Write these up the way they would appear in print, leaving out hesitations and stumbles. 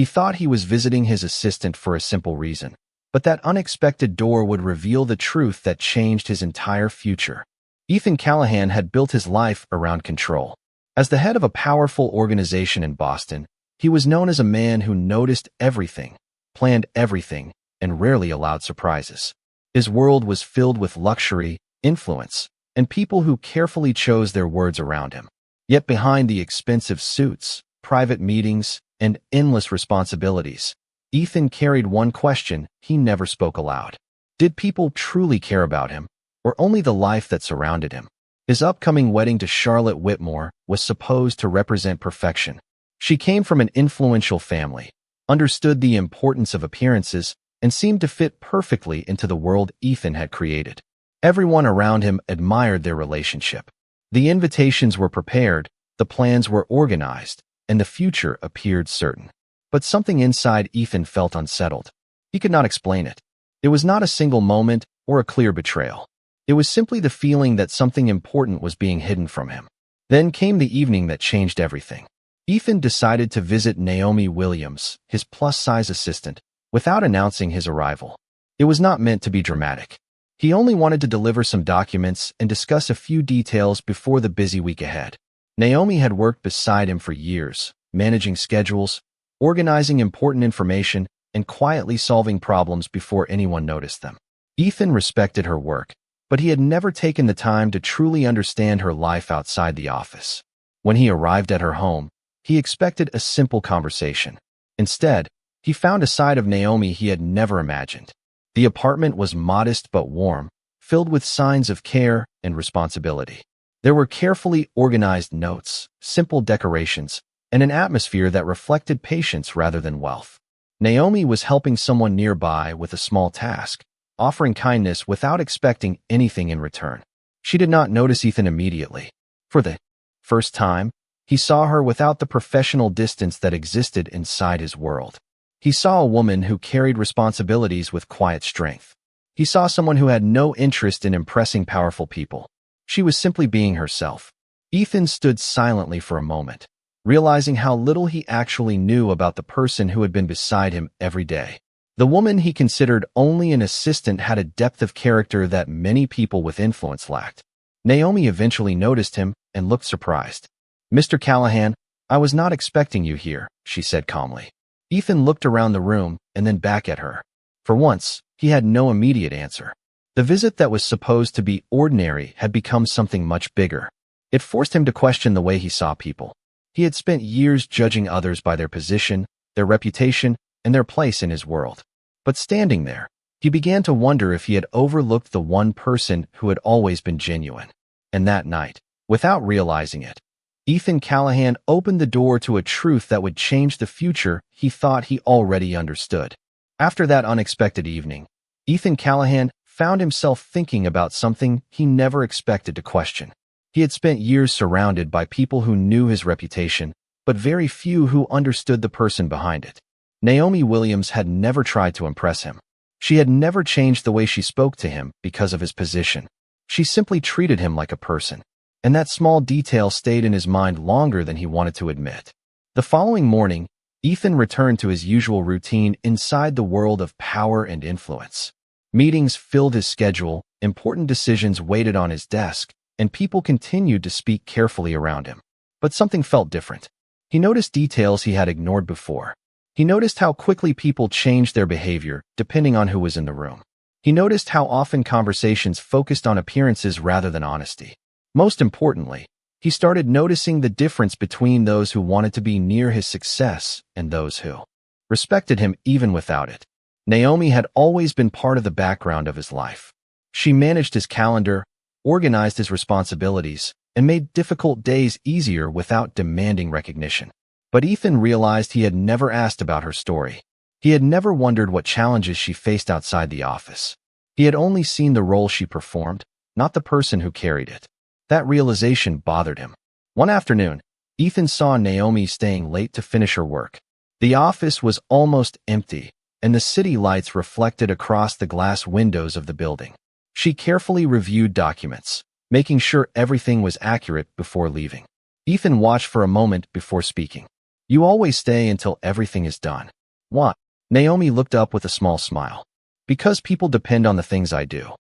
He thought he was visiting his assistant for a simple reason, but that unexpected door would reveal the truth that changed his entire future. Ethan Callahan had built his life around control. As the head of a powerful organization in Boston, he was known as a man who noticed everything, planned everything, and rarely allowed surprises. His world was filled with luxury, influence, and people who carefully chose their words around him. Yet behind the expensive suits, private meetings, and endless responsibilities, Ethan carried one question he never spoke aloud. Did people truly care about him, or only the life that surrounded him? His upcoming wedding to Charlotte Whitmore was supposed to represent perfection. She came from an influential family, understood the importance of appearances, and seemed to fit perfectly into the world Ethan had created. Everyone around him admired their relationship. The invitations were prepared, the plans were organized, and the future appeared certain. But something inside Ethan felt unsettled. He could not explain it. It was not a single moment or a clear betrayal. It was simply the feeling that something important was being hidden from him. Then came the evening that changed everything. Ethan decided to visit Naomi Williams, his plus-size assistant, without announcing his arrival. It was not meant to be dramatic. He only wanted to deliver some documents and discuss a few details before the busy week ahead. Naomi had worked beside him for years, managing schedules, organizing important information, and quietly solving problems before anyone noticed them. Ethan respected her work, but he had never taken the time to truly understand her life outside the office. When he arrived at her home, he expected a simple conversation. Instead, he found a side of Naomi he had never imagined. The apartment was modest but warm, filled with signs of care and responsibility. There were carefully organized notes, simple decorations, and an atmosphere that reflected patience rather than wealth. Naomi was helping someone nearby with a small task, offering kindness without expecting anything in return. She did not notice Ethan immediately. For the first time, he saw her without the professional distance that existed inside his world. He saw a woman who carried responsibilities with quiet strength. He saw someone who had no interest in impressing powerful people. She was simply being herself. Ethan stood silently for a moment, realizing how little he actually knew about the person who had been beside him every day. The woman he considered only an assistant had a depth of character that many people with influence lacked. Naomi eventually noticed him and looked surprised. "Mr. Callahan, I was not expecting you here," she said calmly. Ethan looked around the room and then back at her. For once, he had no immediate answer. The visit that was supposed to be ordinary had become something much bigger. It forced him to question the way he saw people. He had spent years judging others by their position, their reputation, and their place in his world. But standing there, he began to wonder if he had overlooked the one person who had always been genuine. And that night, without realizing it, Ethan Callahan opened the door to a truth that would change the future he thought he already understood. After that unexpected evening, Ethan Callahan found himself thinking about something he never expected to question. He had spent years surrounded by people who knew his reputation, but very few who understood the person behind it. Naomi Williams had never tried to impress him. She had never changed the way she spoke to him because of his position. She simply treated him like a person. And that small detail stayed in his mind longer than he wanted to admit. The following morning, Ethan returned to his usual routine inside the world of power and influence. Meetings filled his schedule, important decisions waited on his desk, and people continued to speak carefully around him. But something felt different. He noticed details he had ignored before. He noticed how quickly people changed their behavior depending on who was in the room. He noticed how often conversations focused on appearances rather than honesty. Most importantly, he started noticing the difference between those who wanted to be near his success and those who respected him even without it. Naomi had always been part of the background of his life. She managed his calendar, organized his responsibilities, and made difficult days easier without demanding recognition. But Ethan realized he had never asked about her story. He had never wondered what challenges she faced outside the office. He had only seen the role she performed, not the person who carried it. That realization bothered him. One afternoon, Ethan saw Naomi staying late to finish her work. The office was almost empty, and the city lights reflected across the glass windows of the building. She carefully reviewed documents, making sure everything was accurate before leaving. Ethan watched for a moment before speaking. You always stay until everything is done. What? Naomi looked up with a small smile. Because people depend on the things I do.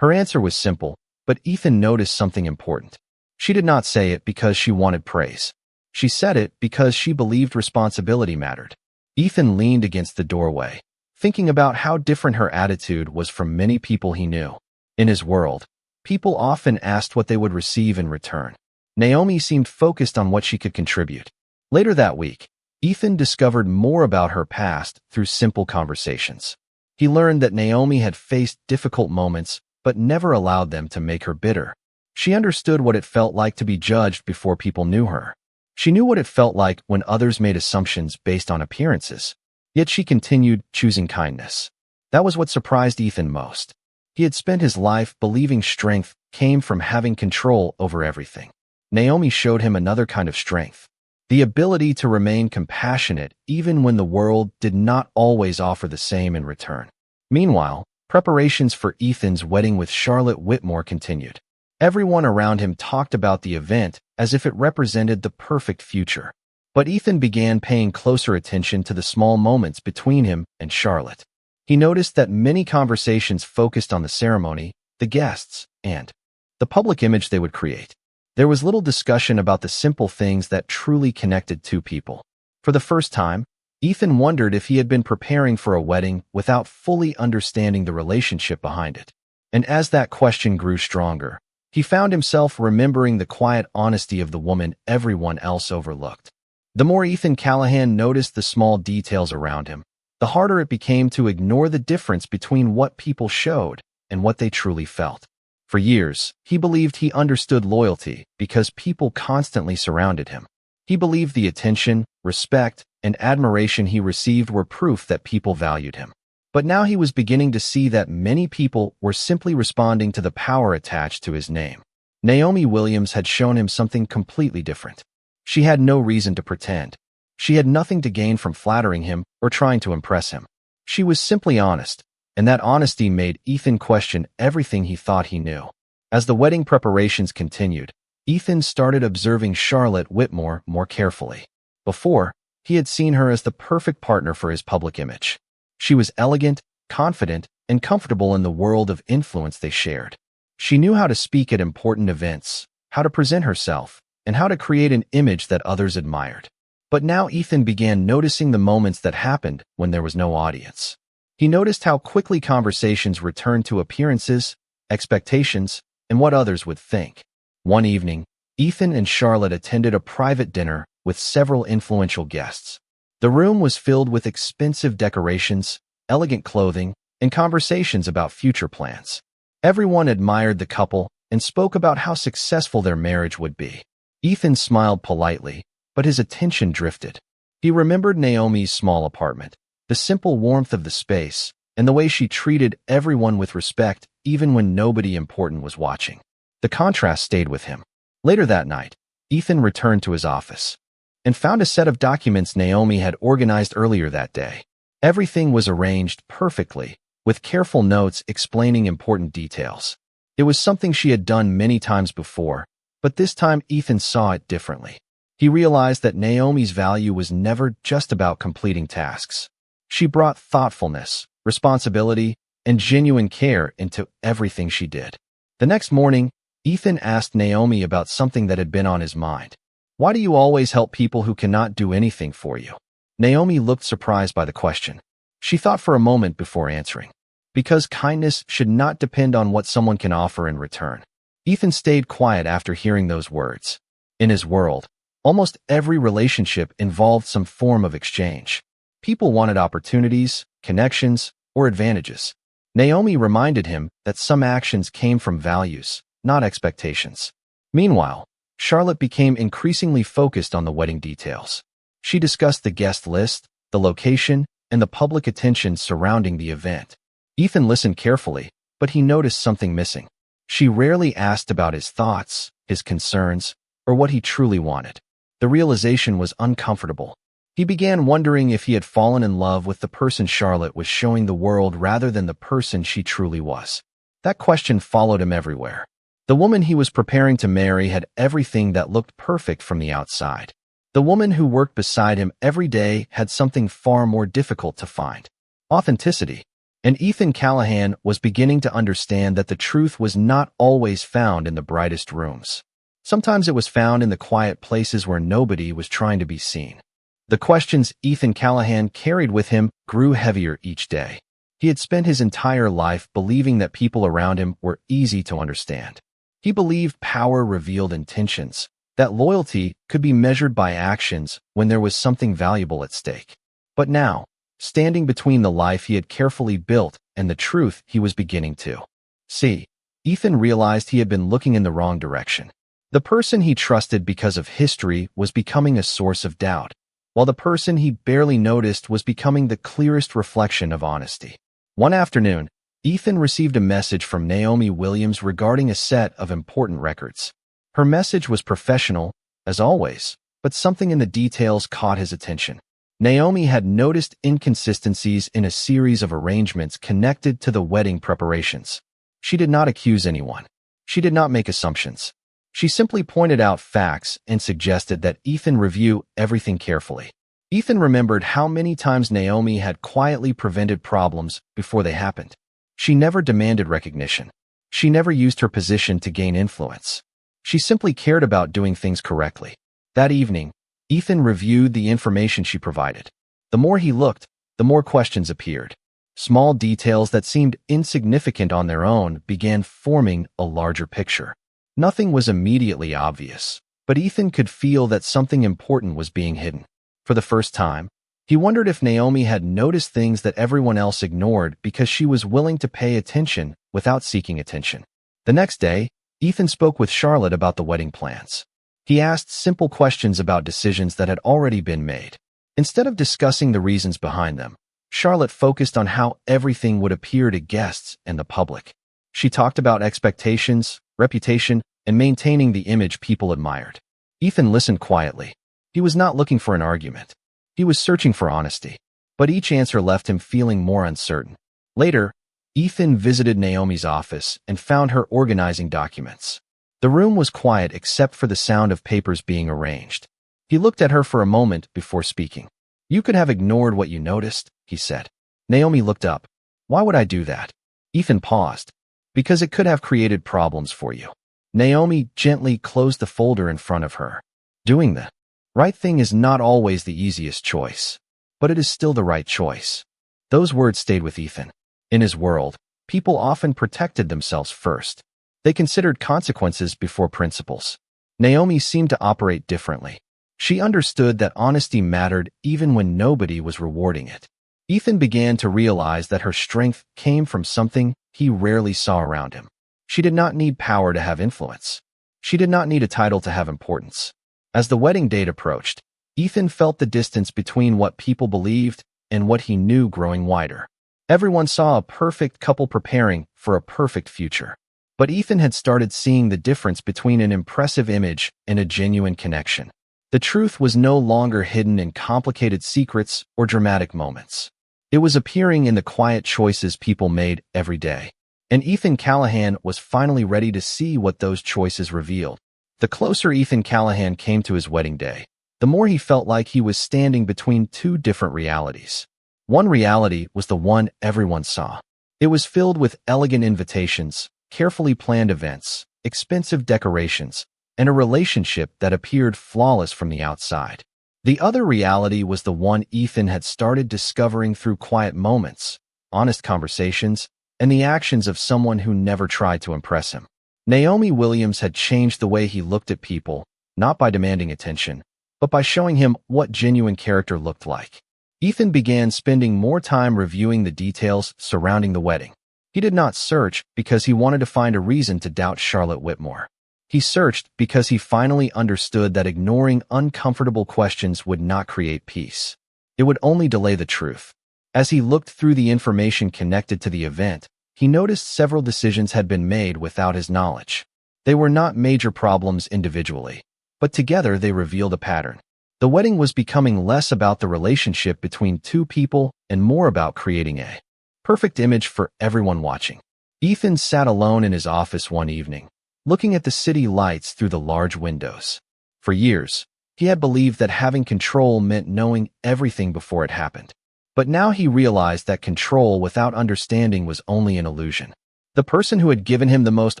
Her answer was simple, but Ethan noticed something important. She did not say it because she wanted praise. She said it because she believed responsibility mattered. Ethan leaned against the doorway, thinking about how different her attitude was from many people he knew. In his world, people often asked what they would receive in return. Naomi seemed focused on what she could contribute. Later that week, Ethan discovered more about her past through simple conversations. He learned that Naomi had faced difficult moments, but never allowed them to make her bitter. She understood what it felt like to be judged before people knew her. She knew what it felt like when others made assumptions based on appearances. Yet she continued choosing kindness. That was what surprised Ethan most. He had spent his life believing strength came from having control over everything. Naomi showed him another kind of strength. The ability to remain compassionate even when the world did not always offer the same in return. Meanwhile, preparations for Ethan's wedding with Charlotte Whitmore continued. Everyone around him talked about the event as if it represented the perfect future. But Ethan began paying closer attention to the small moments between him and Charlotte. He noticed that many conversations focused on the ceremony, the guests, and the public image they would create. There was little discussion about the simple things that truly connected two people. For the first time, Ethan wondered if he had been preparing for a wedding without fully understanding the relationship behind it. And as that question grew stronger, he found himself remembering the quiet honesty of the woman everyone else overlooked. The more Ethan Callahan noticed the small details around him, the harder it became to ignore the difference between what people showed and what they truly felt. For years, he believed he understood loyalty because people constantly surrounded him. He believed the attention, respect, and admiration he received were proof that people valued him. But now he was beginning to see that many people were simply responding to the power attached to his name. Naomi Williams had shown him something completely different. She had no reason to pretend. She had nothing to gain from flattering him or trying to impress him. She was simply honest, and that honesty made Ethan question everything he thought he knew. As the wedding preparations continued, Ethan started observing Charlotte Whitmore more carefully. Before, he had seen her as the perfect partner for his public image. She was elegant, confident, and comfortable in the world of influence they shared. She knew how to speak at important events, how to present herself, and how to create an image that others admired. But now Ethan began noticing the moments that happened when there was no audience. He noticed how quickly conversations returned to appearances, expectations, and what others would think. One evening, Ethan and Charlotte attended a private dinner with several influential guests. The room was filled with expensive decorations, elegant clothing, and conversations about future plans. Everyone admired the couple and spoke about how successful their marriage would be. Ethan smiled politely, but his attention drifted. He remembered Naomi's small apartment, the simple warmth of the space, and the way she treated everyone with respect even when nobody important was watching. The contrast stayed with him. Later that night, Ethan returned to his office and found a set of documents Naomi had organized earlier that day. Everything was arranged perfectly, with careful notes explaining important details. It was something she had done many times before, but this time Ethan saw it differently. He realized that Naomi's value was never just about completing tasks. She brought thoughtfulness, responsibility, and genuine care into everything she did. The next morning, Ethan asked Naomi about something that had been on his mind. Why do you always help people who cannot do anything for you? Naomi looked surprised by the question. She thought for a moment before answering. Because kindness should not depend on what someone can offer in return. Ethan stayed quiet after hearing those words. In his world, almost every relationship involved some form of exchange. People wanted opportunities, connections, or advantages. Naomi reminded him that some actions came from values, not expectations. Meanwhile, Charlotte became increasingly focused on the wedding details. She discussed the guest list, the location, and the public attention surrounding the event. Ethan listened carefully, but he noticed something missing. She rarely asked about his thoughts, his concerns, or what he truly wanted. The realization was uncomfortable. He began wondering if he had fallen in love with the person Charlotte was showing the world rather than the person she truly was. That question followed him everywhere. The woman he was preparing to marry had everything that looked perfect from the outside. The woman who worked beside him every day had something far more difficult to find: authenticity. And Ethan Callahan was beginning to understand that the truth was not always found in the brightest rooms. Sometimes it was found in the quiet places where nobody was trying to be seen. The questions Ethan Callahan carried with him grew heavier each day. He had spent his entire life believing that people around him were easy to understand. He believed power revealed intentions, that loyalty could be measured by actions when there was something valuable at stake. But now, standing between the life he had carefully built and the truth he was beginning to see, Ethan realized he had been looking in the wrong direction. The person he trusted because of history was becoming a source of doubt, while the person he barely noticed was becoming the clearest reflection of honesty. One afternoon, Ethan received a message from Naomi Williams regarding a set of important records. Her message was professional, as always, but something in the details caught his attention. Naomi had noticed inconsistencies in a series of arrangements connected to the wedding preparations. She did not accuse anyone. She did not make assumptions. She simply pointed out facts and suggested that Ethan review everything carefully. Ethan remembered how many times Naomi had quietly prevented problems before they happened. She never demanded recognition. She never used her position to gain influence. She simply cared about doing things correctly. That evening, Ethan reviewed the information she provided. The more he looked, the more questions appeared. Small details that seemed insignificant on their own began forming a larger picture. Nothing was immediately obvious, but Ethan could feel that something important was being hidden. For the first time, he wondered if Naomi had noticed things that everyone else ignored because she was willing to pay attention without seeking attention. The next day, Ethan spoke with Charlotte about the wedding plans. He asked simple questions about decisions that had already been made. Instead of discussing the reasons behind them, Charlotte focused on how everything would appear to guests and the public. She talked about expectations, reputation, and maintaining the image people admired. Ethan listened quietly. He was not looking for an argument. He was searching for honesty. But each answer left him feeling more uncertain. Later, Ethan visited Naomi's office and found her organizing documents. The room was quiet except for the sound of papers being arranged. He looked at her for a moment before speaking. "You could have ignored what you noticed," he said. Naomi looked up. "Why would I do that?" Ethan paused. "Because it could have created problems for you." Naomi gently closed the folder in front of her. "Doing the right thing is not always the easiest choice, but it is still the right choice." Those words stayed with Ethan. In his world, people often protected themselves first. They considered consequences before principles. Naomi seemed to operate differently. She understood that honesty mattered even when nobody was rewarding it. Ethan began to realize that her strength came from something he rarely saw around him. She did not need power to have influence. She did not need a title to have importance. As the wedding date approached, Ethan felt the distance between what people believed and what he knew growing wider. Everyone saw a perfect couple preparing for a perfect future. But Ethan had started seeing the difference between an impressive image and a genuine connection. The truth was no longer hidden in complicated secrets or dramatic moments. It was appearing in the quiet choices people made every day. And Ethan Callahan was finally ready to see what those choices revealed. The closer Ethan Callahan came to his wedding day, the more he felt like he was standing between two different realities. One reality was the one everyone saw. It was filled with elegant invitations, carefully planned events, expensive decorations, and a relationship that appeared flawless from the outside. The other reality was the one Ethan had started discovering through quiet moments, honest conversations, and the actions of someone who never tried to impress him. Naomi Williams had changed the way he looked at people, not by demanding attention, but by showing him what genuine character looked like. Ethan began spending more time reviewing the details surrounding the wedding. He did not search because he wanted to find a reason to doubt Charlotte Whitmore. He searched because he finally understood that ignoring uncomfortable questions would not create peace. It would only delay the truth. As he looked through the information connected to the event, he noticed several decisions had been made without his knowledge. They were not major problems individually, but together they revealed a pattern. The wedding was becoming less about the relationship between two people and more about creating a perfect image for everyone watching. Ethan sat alone in his office one evening, looking at the city lights through the large windows. For years, He had believed that having control meant knowing everything before it happened. But now he realized that control without understanding was only an illusion. The person who had given him the most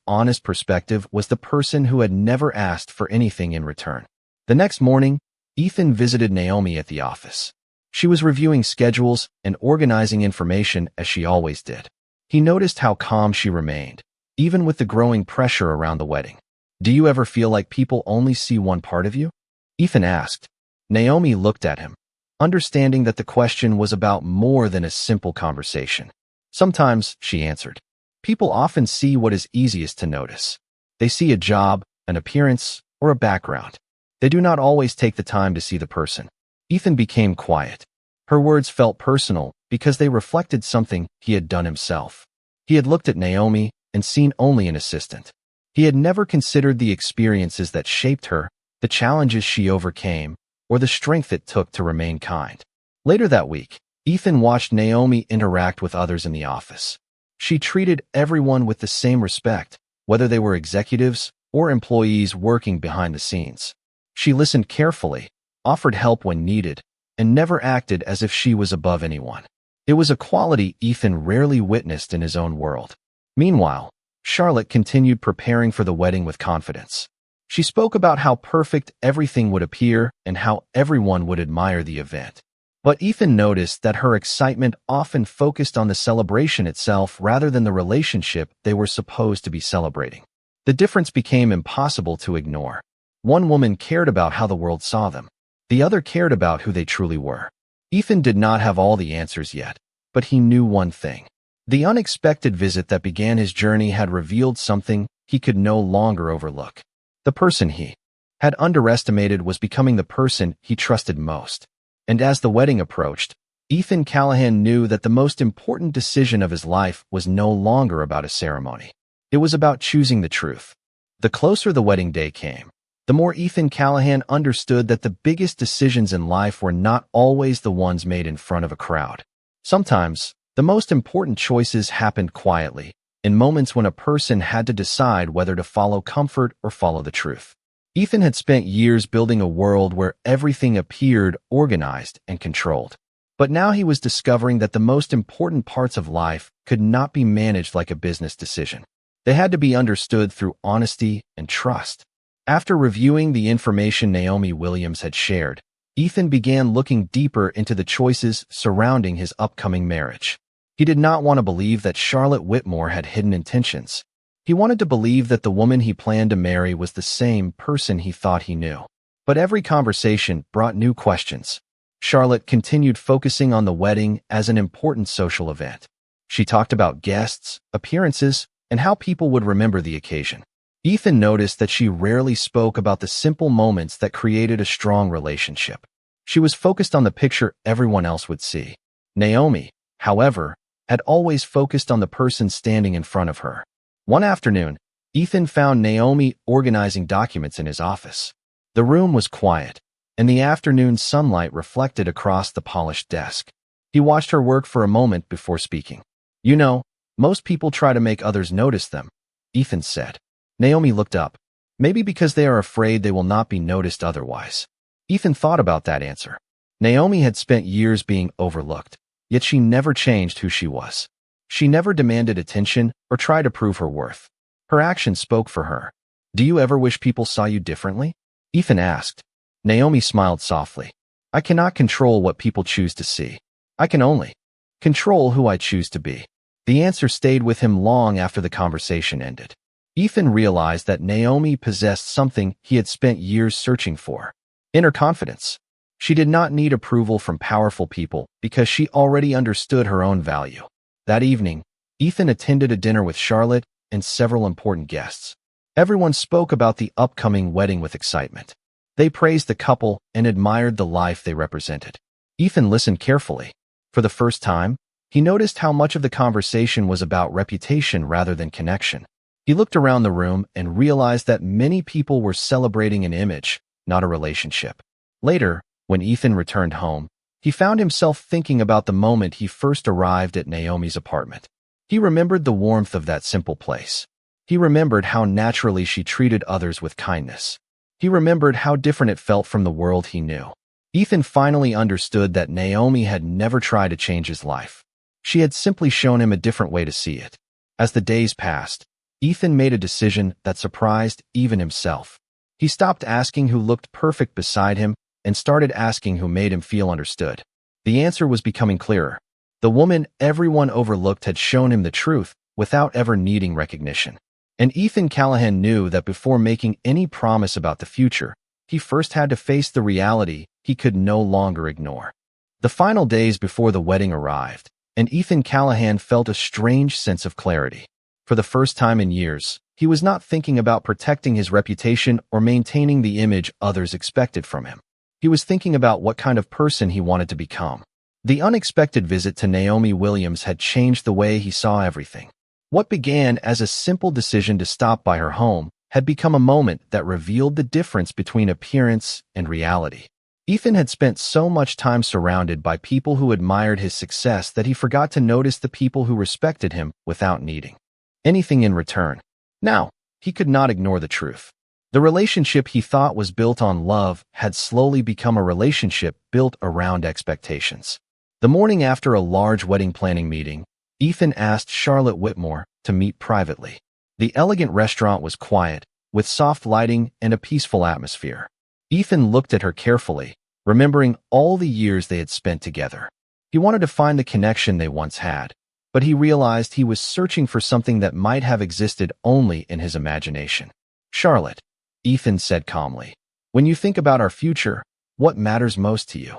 honest perspective was the person who had never asked for anything in return. The next morning, Ethan visited Naomi at the office. She was reviewing schedules and organizing information as she always did. He noticed how calm she remained, even with the growing pressure around the wedding. "Do you ever feel like people only see one part of you?" Ethan asked. Naomi looked at him, understanding that the question was about more than a simple conversation. "Sometimes," she answered. "People often see what is easiest to notice. They see a job, an appearance, or a background. They do not always take the time to see the person." Ethan became quiet. Her words felt personal because they reflected something he had done himself. He had looked at Naomi and seen only an assistant. He had never considered the experiences that shaped her, the challenges she overcame, or the strength it took to remain kind. Later that week, Ethan watched Naomi interact with others in the office. She treated everyone with the same respect, whether they were executives or employees working behind the scenes. She listened carefully, offered help when needed, and never acted as if she was above anyone. It was a quality Ethan rarely witnessed in his own world. Meanwhile, Charlotte continued preparing for the wedding with confidence. She spoke about how perfect everything would appear and how everyone would admire the event. But Ethan noticed that her excitement often focused on the celebration itself rather than the relationship they were supposed to be celebrating. The difference became impossible to ignore. One woman cared about how the world saw them. The other cared about who they truly were. Ethan did not have all the answers yet, but he knew one thing. The unexpected visit that began his journey had revealed something he could no longer overlook. The person he had underestimated was becoming the person he trusted most. And as the wedding approached, Ethan Callahan knew that the most important decision of his life was no longer about a ceremony. It was about choosing the truth. The closer the wedding day came, the more Ethan Callahan understood that the biggest decisions in life were not always the ones made in front of a crowd. Sometimes, the most important choices happened quietly, in moments when a person had to decide whether to follow comfort or follow the truth. Ethan had spent years building a world where everything appeared organized and controlled. But now he was discovering that the most important parts of life could not be managed like a business decision. They had to be understood through honesty and trust. After reviewing the information Naomi Williams had shared, Ethan began looking deeper into the choices surrounding his upcoming marriage. He did not want to believe that Charlotte Whitmore had hidden intentions. He wanted to believe that the woman he planned to marry was the same person he thought he knew. But every conversation brought new questions. Charlotte continued focusing on the wedding as an important social event. She talked about guests, appearances, and how people would remember the occasion. Ethan noticed that she rarely spoke about the simple moments that created a strong relationship. She was focused on the picture everyone else would see. Naomi, however, had always focused on the person standing in front of her. One afternoon, Ethan found Naomi organizing documents in his office. The room was quiet, and the afternoon sunlight reflected across the polished desk. He watched her work for a moment before speaking. "You know, most people try to make others notice them," Ethan said. Naomi looked up. "Maybe because they are afraid they will not be noticed otherwise." Ethan thought about that answer. Naomi had spent years being overlooked, yet she never changed who she was. She never demanded attention or tried to prove her worth. Her actions spoke for her. "Do you ever wish people saw you differently?" Ethan asked. Naomi smiled softly. "I cannot control what people choose to see. I can only control who I choose to be." The answer stayed with him long after the conversation ended. Ethan realized that Naomi possessed something he had spent years searching for: inner confidence. She did not need approval from powerful people because she already understood her own value. That evening, Ethan attended a dinner with Charlotte and several important guests. Everyone spoke about the upcoming wedding with excitement. They praised the couple and admired the life they represented. Ethan listened carefully. For the first time, he noticed how much of the conversation was about reputation rather than connection. He looked around the room and realized that many people were celebrating an image, not a relationship. Later, when Ethan returned home, he found himself thinking about the moment he first arrived at Naomi's apartment. He remembered the warmth of that simple place. He remembered how naturally she treated others with kindness. He remembered how different it felt from the world he knew. Ethan finally understood that Naomi had never tried to change his life. She had simply shown him a different way to see it. As the days passed, Ethan made a decision that surprised even himself. He stopped asking who looked perfect beside him and started asking who made him feel understood. The answer was becoming clearer. The woman everyone overlooked had shown him the truth without ever needing recognition. And Ethan Callahan knew that before making any promise about the future, he first had to face the reality he could no longer ignore. The final days before the wedding arrived, and Ethan Callahan felt a strange sense of clarity. For the first time in years, he was not thinking about protecting his reputation or maintaining the image others expected from him. He was thinking about what kind of person he wanted to become. The unexpected visit to Naomi Williams had changed the way he saw everything. What began as a simple decision to stop by her home had become a moment that revealed the difference between appearance and reality. Ethan had spent so much time surrounded by people who admired his success that he forgot to notice the people who respected him without needing anything in return. Now, he could not ignore the truth. The relationship he thought was built on love had slowly become a relationship built around expectations. The morning after a large wedding planning meeting, Ethan asked Charlotte Whitmore to meet privately. The elegant restaurant was quiet, with soft lighting and a peaceful atmosphere. Ethan looked at her carefully, remembering all the years they had spent together. He wanted to find the connection they once had, but he realized he was searching for something that might have existed only in his imagination. "Charlotte," Ethan said calmly, "when you think about our future, what matters most to you?"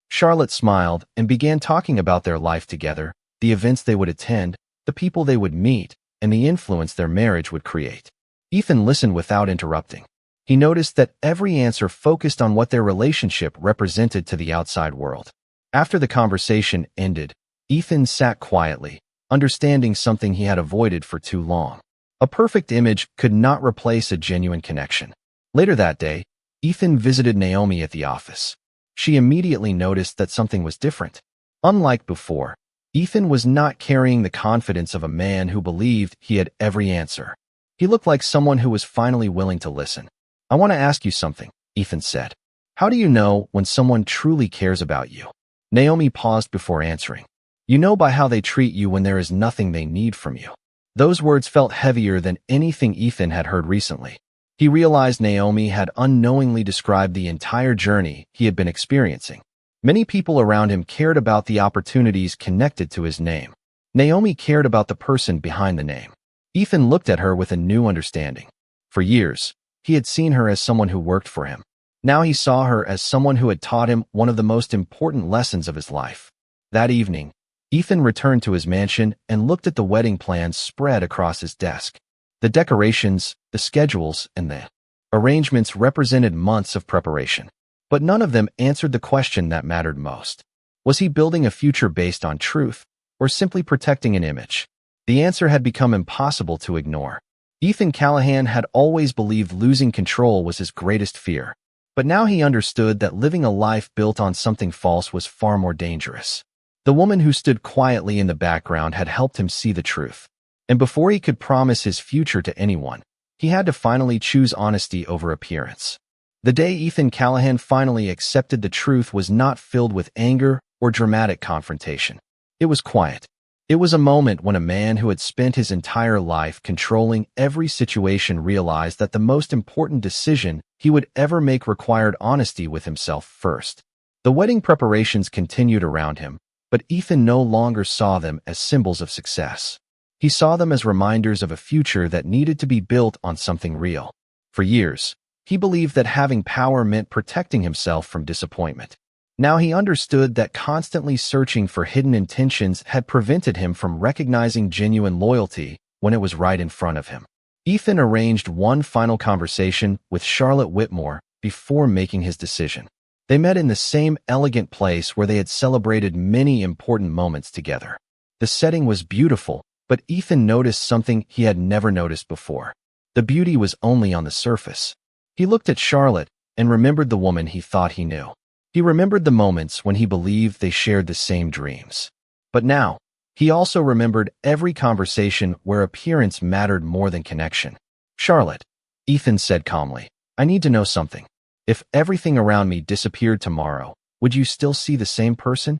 Charlotte smiled and began talking about their life together, the events they would attend, the people they would meet, and the influence their marriage would create. Ethan listened without interrupting. He noticed that every answer focused on what their relationship represented to the outside world. After the conversation ended, Ethan sat quietly, understanding something he had avoided for too long. A perfect image could not replace a genuine connection. Later that day, Ethan visited Naomi at the office. She immediately noticed that something was different. Unlike before, Ethan was not carrying the confidence of a man who believed he had every answer. He looked like someone who was finally willing to listen. "I want to ask you something," Ethan said. "How do you know when someone truly cares about you?" Naomi paused before answering. "You know by how they treat you when there is nothing they need from you." Those words felt heavier than anything Ethan had heard recently. He realized Naomi had unknowingly described the entire journey he had been experiencing. Many people around him cared about the opportunities connected to his name. Naomi cared about the person behind the name. Ethan looked at her with a new understanding. For years, he had seen her as someone who worked for him. Now he saw her as someone who had taught him one of the most important lessons of his life. That evening, Ethan returned to his mansion and looked at the wedding plans spread across his desk. The decorations, the schedules, and the arrangements represented months of preparation. But none of them answered the question that mattered most. Was he building a future based on truth, or simply protecting an image? The answer had become impossible to ignore. Ethan Callahan had always believed losing control was his greatest fear. But now he understood that living a life built on something false was far more dangerous. The woman who stood quietly in the background had helped him see the truth. And before he could promise his future to anyone, he had to finally choose honesty over appearance. The day Ethan Callahan finally accepted the truth was not filled with anger or dramatic confrontation. It was quiet. It was a moment when a man who had spent his entire life controlling every situation realized that the most important decision he would ever make required honesty with himself first. The wedding preparations continued around him, but Ethan no longer saw them as symbols of success. He saw them as reminders of a future that needed to be built on something real. For years, he believed that having power meant protecting himself from disappointment. Now he understood that constantly searching for hidden intentions had prevented him from recognizing genuine loyalty when it was right in front of him. Ethan arranged one final conversation with Charlotte Whitmore before making his decision. They met in the same elegant place where they had celebrated many important moments together. The setting was beautiful, but Ethan noticed something he had never noticed before. The beauty was only on the surface. He looked at Charlotte and remembered the woman he thought he knew. He remembered the moments when he believed they shared the same dreams. But now, he also remembered every conversation where appearance mattered more than connection. "Charlotte," Ethan said calmly, I need to know something. If everything around me disappeared tomorrow, would you still see the same person?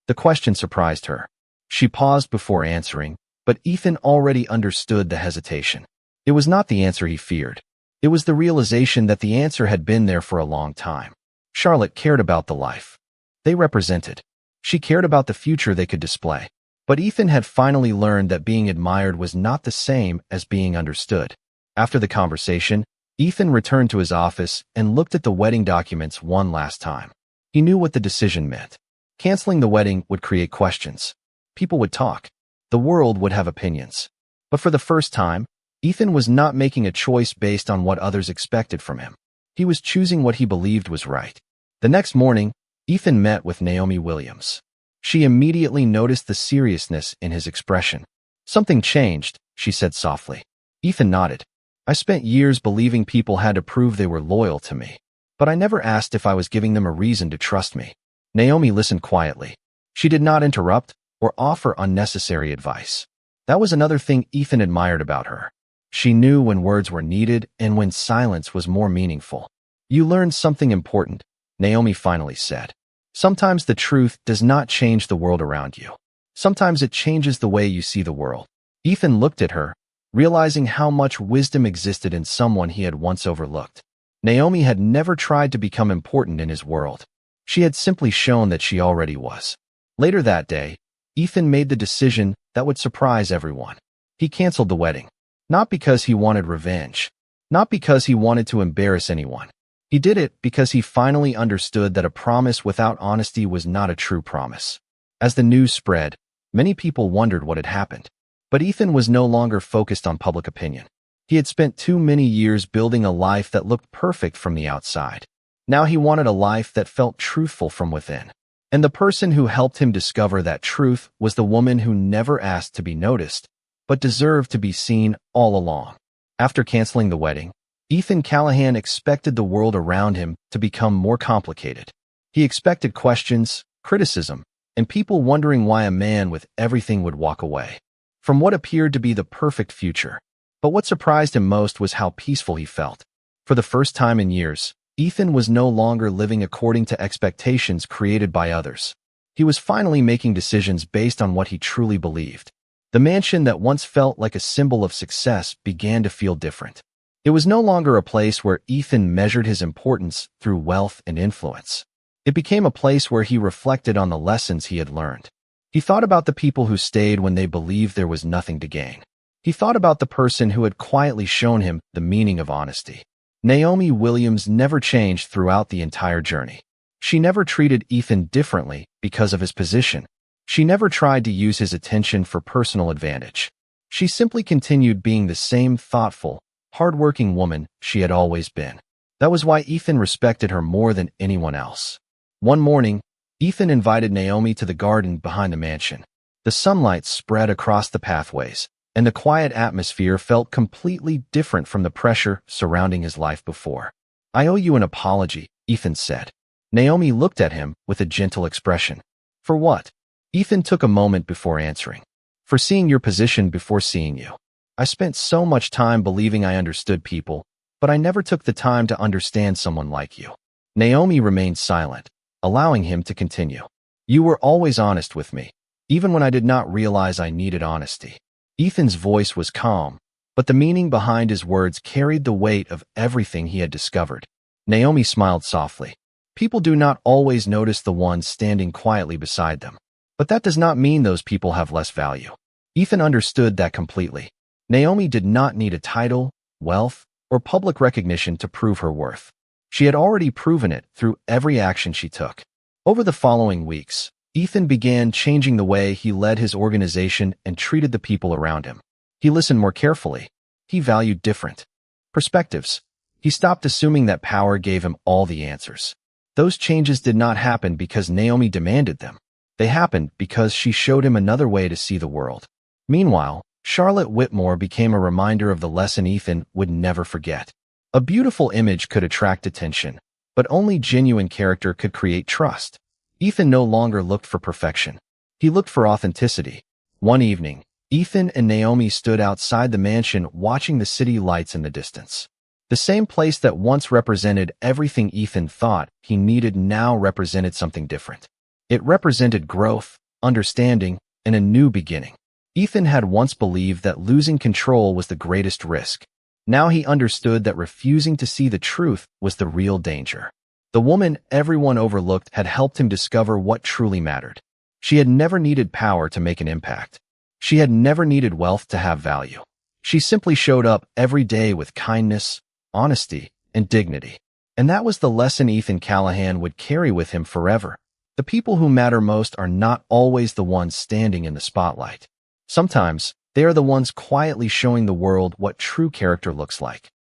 The question surprised her. She paused before answering, but Ethan already understood the hesitation. It was not the answer he feared. It was the realization that the answer had been there for a long time. Charlotte cared about the life they represented. She cared about the future they could display. But Ethan had finally learned that being admired was not the same as being understood. After the conversation, Ethan returned to his office and looked at the wedding documents one last time. He knew what the decision meant. Canceling the wedding would create questions. People would talk. The world would have opinions. But for the first time, Ethan was not making a choice based on what others expected from him. He was choosing what he believed was right. The next morning, Ethan met with Naomi Williams. She immediately noticed the seriousness in his expression. Something changed, she said softly. Ethan nodded. I spent years believing people had to prove they were loyal to me. But I never asked if I was giving them a reason to trust me. Naomi listened quietly. She did not interrupt or offer unnecessary advice. That was another thing Ethan admired about her. She knew when words were needed and when silence was more meaningful. You learned something important, Naomi finally said. Sometimes the truth does not change the world around you. Sometimes it changes the way you see the world. Ethan looked at her, realizing how much wisdom existed in someone he had once overlooked. Naomi had never tried to become important in his world. She had simply shown that she already was. Later that day, Ethan made the decision that would surprise everyone. He canceled the wedding. Not because he wanted revenge. Not because he wanted to embarrass anyone. He did it because he finally understood that a promise without honesty was not a true promise. As the news spread, many people wondered what had happened. But Ethan was no longer focused on public opinion. He had spent too many years building a life that looked perfect from the outside. Now he wanted a life that felt truthful from within. And the person who helped him discover that truth was the woman who never asked to be noticed, but deserved to be seen all along. After canceling the wedding, Ethan Callahan expected the world around him to become more complicated. He expected questions, criticism, and people wondering why a man with everything would walk away from what appeared to be the perfect future. But what surprised him most was how peaceful he felt. For the first time in years, Ethan was no longer living according to expectations created by others. He was finally making decisions based on what he truly believed. The mansion that once felt like a symbol of success began to feel different. It was no longer a place where Ethan measured his importance through wealth and influence. It became a place where he reflected on the lessons he had learned. He thought about the people who stayed when they believed there was nothing to gain. He thought about the person who had quietly shown him the meaning of honesty. Naomi Williams never changed throughout the entire journey. She never treated Ethan differently because of his position. She never tried to use his attention for personal advantage. She simply continued being the same thoughtful, hardworking woman she had always been. That was why Ethan respected her more than anyone else. One morning, Ethan invited Naomi to the garden behind the mansion. The sunlight spread across the pathways, and the quiet atmosphere felt completely different from the pressure surrounding his life before. I owe you an apology, Ethan said. Naomi looked at him with a gentle expression. For what? Ethan took a moment before answering. For seeing your position before seeing you. I spent so much time believing I understood people, but I never took the time to understand someone like you. Naomi remained silent, allowing him to continue. You were always honest with me, even when I did not realize I needed honesty. Ethan's voice was calm, but the meaning behind his words carried the weight of everything he had discovered. Naomi smiled softly. People do not always notice the ones standing quietly beside them. But that does not mean those people have less value. Ethan understood that completely. Naomi did not need a title, wealth, or public recognition to prove her worth. She had already proven it through every action she took. Over the following weeks, Ethan began changing the way he led his organization and treated the people around him. He listened more carefully. He valued different perspectives. He stopped assuming that power gave him all the answers. Those changes did not happen because Naomi demanded them. They happened because she showed him another way to see the world. Meanwhile, Charlotte Whitmore became a reminder of the lesson Ethan would never forget. A beautiful image could attract attention, but only genuine character could create trust. Ethan no longer looked for perfection. He looked for authenticity. One evening, Ethan and Naomi stood outside the mansion watching the city lights in the distance. The same place that once represented everything Ethan thought he needed now represented something different. It represented growth, understanding, and a new beginning. Ethan had once believed that losing control was the greatest risk. Now he understood that refusing to see the truth was the real danger. The woman everyone overlooked had helped him discover what truly mattered. She had never needed power to make an impact. She had never needed wealth to have value. She simply showed up every day with kindness, honesty, and dignity. And that was the lesson Ethan Callahan would carry with him forever. The people who matter most are not always the ones standing in the spotlight. Sometimes, they are the ones quietly showing the world what true character looks like.